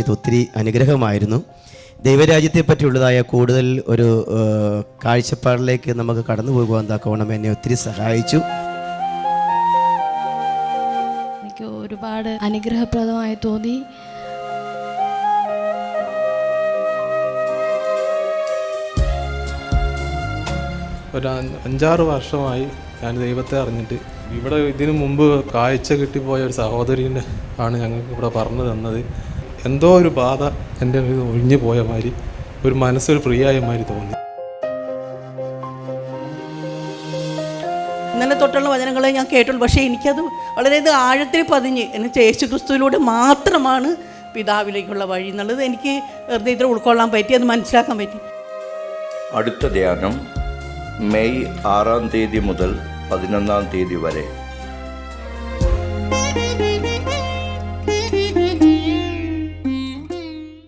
ഇത് ഒത്തിരി അനുഗ്രഹമായിരുന്നു. ദൈവരാജ്യത്തെ പറ്റിയുള്ളതായ കൂടുതൽ ഒരു കാഴ്ചപ്പാടിലേക്ക് നമുക്ക് കടന്നു പോകുവാൻ തക്കവണ്ണം എന്നെ ഒത്തിരി സഹായിച്ചു. എനിക്ക് ഒരുപാട് അനുഗ്രഹപ്രദമായി തോന്നി. ഒരു 5-6 വർഷമായി ഞാൻ ദൈവത്തെ അറിഞ്ഞിട്ട്. ഇവിടെ ഇതിനു മുമ്പ് കാഴ്ച കിട്ടിപ്പോയ ഒരു സഹോദരീനെ ആണ് ഞങ്ങൾക്ക് ഇവിടെ പറഞ്ഞു തന്നത്. എന്തോ ഒരു ബാധ എൻ്റെ ഒഴിഞ്ഞു പോയ മാതിരി, ഒരു മനസ്സൊരു ഫ്രീ ആയ മാതിരി തോന്നി. ഇന്നലെ തൊട്ടുള്ള വചനങ്ങളെ ഞാൻ കേട്ടുള്ളൂ. പക്ഷേ എനിക്കത് വളരെയധികം ആഴത്തിൽ പതിഞ്ഞ് എന്നുവെച്ചാൽ യേശു ക്രിസ്തുവിലൂടെ മാത്രമാണ് പിതാവിലേക്കുള്ള വഴി എന്നുള്ളത് എനിക്ക് ഹൃദയത്തിൽ ഉൾക്കൊള്ളാൻ പറ്റി, അത് മനസ്സിലാക്കാൻ പറ്റി. അടുത്ത ധ്യാനം മെയ് 6 മുതൽ 11 വരെ.